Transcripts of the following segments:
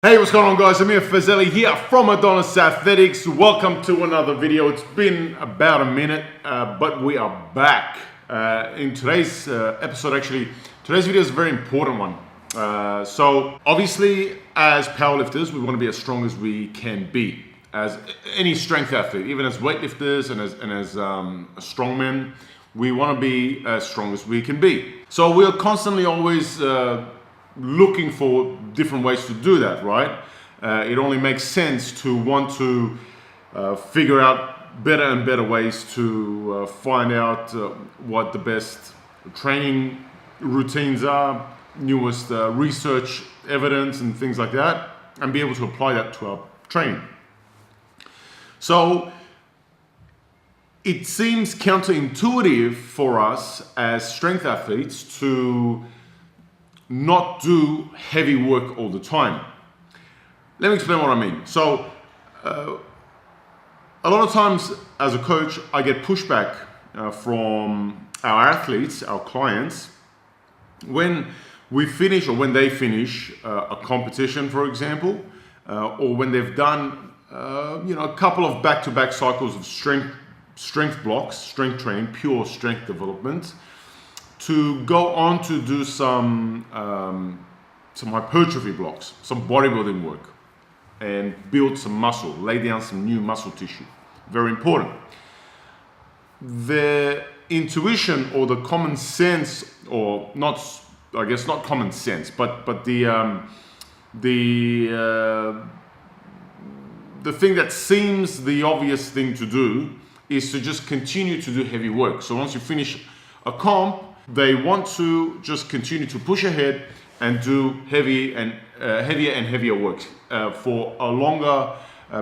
Hey, what's going on, guys? Amir Fazeli here from Adonis Athletics. Welcome to another video. It's been about a minute, but we are back. In today's episode, today's video is a very important one. So obviously, as powerlifters, we want to be as strong as we can be. As any strength athlete, even as weightlifters and as strongmen, we want to be as strong as we can be. So we're constantly always looking for different ways to do that, right? It only makes sense to want to figure out better and better ways to find out what the best training routines are, newest research evidence and things like that, and be able to apply that to our training. So it seems counterintuitive for us as strength athletes to not do heavy work all the time. Let me explain what I mean. So a lot of times as a coach, I get pushback from our athletes, our clients, when we finish or when they finish a competition, for example, or when they've done a couple of back-to-back cycles of strength blocks, strength training, pure strength development, to go on to do some hypertrophy blocks, some bodybuilding work, and build some muscle, lay down some new muscle tissue. Very important. The intuition or the common sense, or not, I guess not common sense, but the thing that seems the obvious thing to do is to just continue to do heavy work. So once you finish a comp, they want to just continue to push ahead and do heavier and heavier work for a longer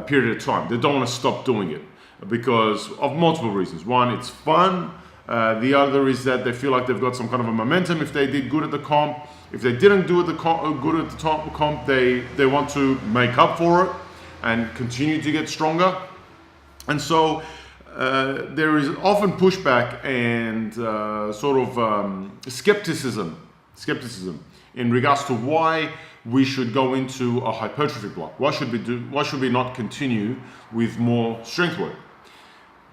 period of time. They don't want to stop doing it because of multiple reasons. One, it's fun. The other is that they feel like they've got some kind of a momentum if they did good at the comp. If they didn't do good at the top comp, they want to make up for it and continue to get stronger. And so there is often pushback and skepticism in regards to why we should go into a hypertrophy block. Why should we not continue with more strength work?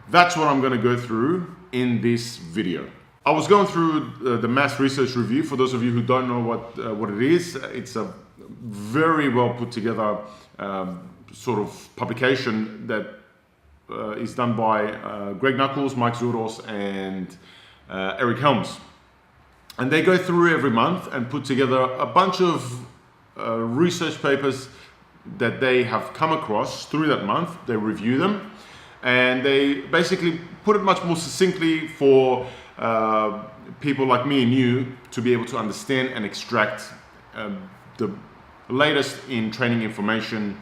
That's what I'm going to go through in this video. I was going through the mass research review. For those of you who don't know what it is, it's a very well put together sort of publication that is done by Greg Knuckles, Mike Zouros, and Eric Helms. And they go through every month and put together a bunch of research papers that they have come across through that month. They review them and they basically put it much more succinctly for people like me and you to be able to understand and extract the latest in training information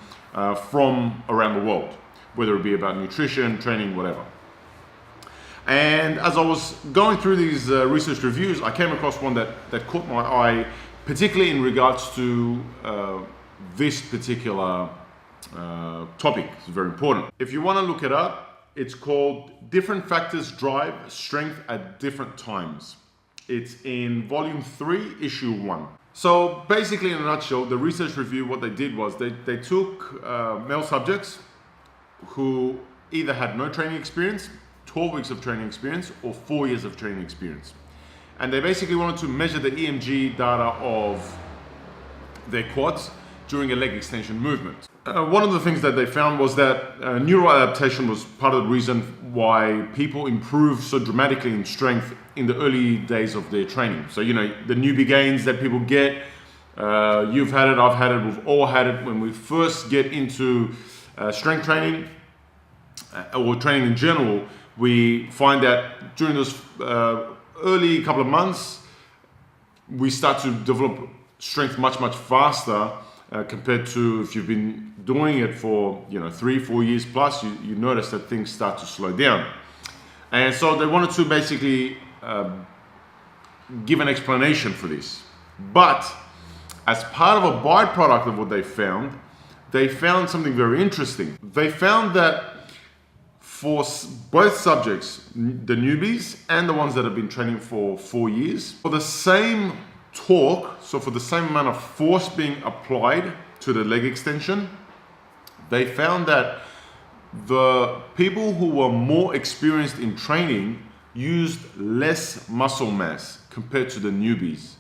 from around the world, whether it be about nutrition, training, whatever. And as I was going through these research reviews, I came across one that caught my eye, particularly in regards to this particular topic. It's very important. If you want to look it up, it's called Different Factors Drive Strength at Different Times. It's in volume 3, issue 1. So basically, in a nutshell, the research review, what they did was they took male subjects who either had no training experience, 12 weeks of training experience, or 4 years of training experience. And they basically wanted to measure the EMG data of their quads during a leg extension movement. One of the things that they found was that neural adaptation was part of the reason why people improve so dramatically in strength in the early days of their training. So, the newbie gains that people get, you've had it, I've had it, we've all had it when we first get into strength training or training in general. We find that during those early couple of months, we start to develop strength much faster compared to if you've been doing it for 3-4 years plus. You notice that things start to slow down. And so they wanted to basically give an explanation for this. But as part of a byproduct of what they found something very interesting. They found that for both subjects, the newbies and the ones that have been training for 4 years, for the same torque, so for the same amount of force being applied to the leg extension, they found that the people who were more experienced in training used less muscle mass compared to the newbies.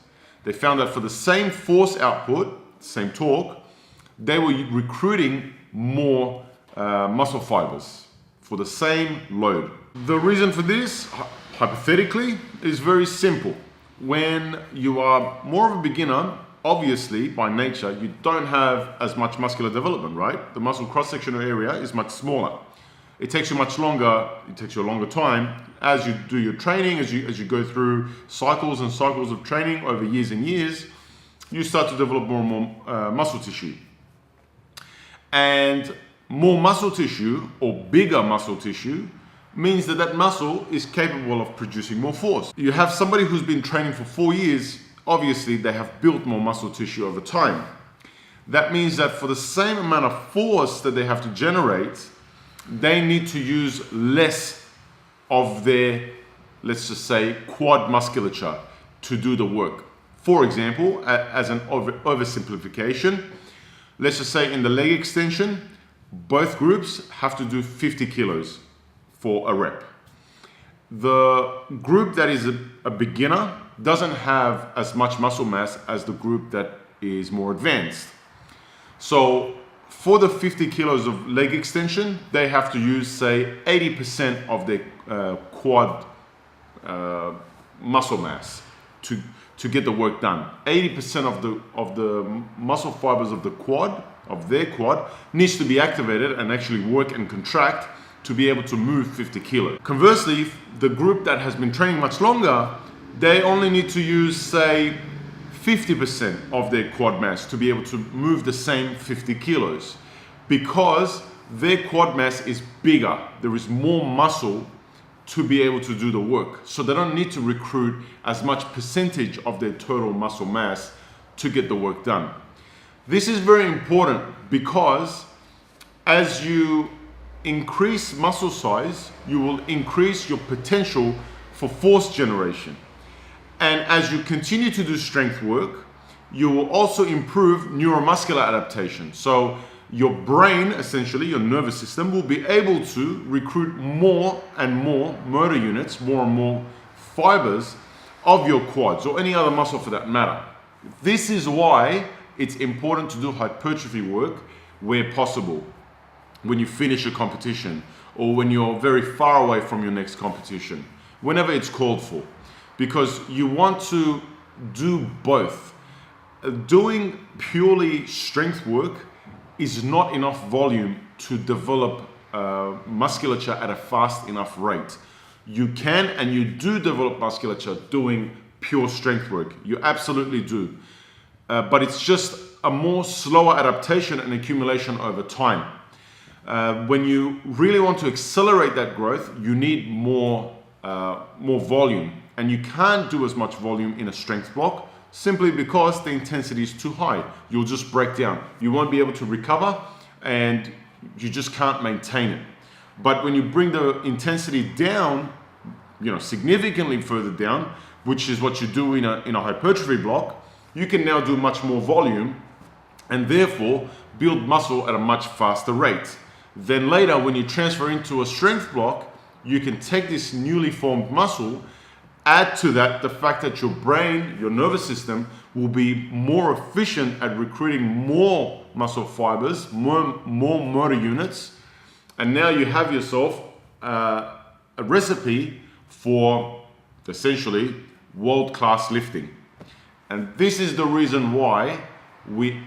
They found that for the same force output, same torque, they were recruiting more muscle fibers for the same load. The reason for this, hypothetically, is very simple. When you are more of a beginner, obviously, by nature, you don't have as much muscular development, right? The muscle cross-sectional area is much smaller. It takes you much longer, it takes you a longer time as you do your training, as you go through cycles and cycles of training over years and years, you start to develop more and more muscle tissue. And more muscle tissue, or bigger muscle tissue, means that that muscle is capable of producing more force. You have somebody who's been training for 4 years, obviously they have built more muscle tissue over time. That means that for the same amount of force that they have to generate, they need to use less of their, let's just say, quad musculature to do the work. For example, as an oversimplification, let's just say in the leg extension, both groups have to do 50 kilos for a rep. The group that is a beginner doesn't have as much muscle mass as the group that is more advanced. So for the 50 kilos of leg extension, they have to use, say, 80% of their quad muscle mass to get the work done. 80% of the muscle fibers of their quad needs to be activated and actually work and contract to be able to move 50 kilos. Conversely, the group that has been training much longer, they only need to use, say, 50% of their quad mass to be able to move the same 50 kilos because their quad mass is bigger. There is more muscle to be able to do the work. So they don't need to recruit as much percentage of their total muscle mass to get the work done. This is very important because as you increase muscle size, you will increase your potential for force generation. And as you continue to do strength work, you will also improve neuromuscular adaptation. So your brain, essentially your nervous system, will be able to recruit more and more motor units, more and more fibers of your quads or any other muscle for that matter. This is why it's important to do hypertrophy work where possible, when you finish a competition or when you're very far away from your next competition, whenever it's called for. Because you want to do both. Doing purely strength work is not enough volume to develop musculature at a fast enough rate. You can and you do develop musculature doing pure strength work. You absolutely do. But it's just a more slower adaptation and accumulation over time. When you really want to accelerate that growth, you need more volume. And you can't do as much volume in a strength block simply because the intensity is too high. You'll just break down. You won't be able to recover and you just can't maintain it. But when you bring the intensity down, significantly further down, which is what you do in a hypertrophy block, you can now do much more volume and therefore build muscle at a much faster rate. Then later, when you transfer into a strength block, you can take this newly formed muscle. Add to that the fact that your brain, your nervous system, will be more efficient at recruiting more muscle fibers, more motor units, and now you have yourself a recipe for essentially world-class lifting. And this is the reason why we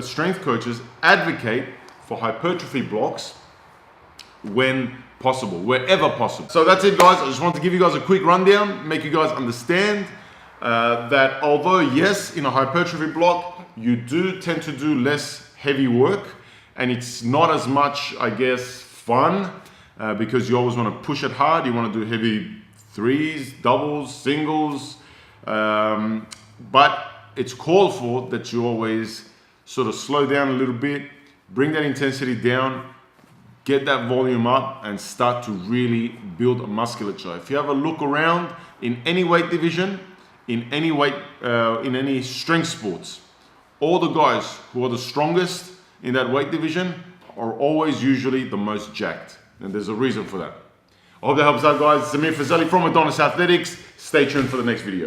strength coaches advocate for hypertrophy blocks when possible, wherever possible. So that's it, guys. I just want to give you guys a quick rundown, make you guys understand that although yes, in a hypertrophy block, you do tend to do less heavy work and it's not as much, I guess, fun because you always want to push it hard. You want to do heavy threes, doubles, singles, but it's called for that you always sort of slow down a little bit, bring that intensity down, get that volume up and start to really build a musculature. If you have a look around in any weight division, in any strength sports, all the guys who are the strongest in that weight division are always usually the most jacked. And there's a reason for that. I hope that helps out, guys. Samir Fazeli from Adonis Athletics. Stay tuned for the next video.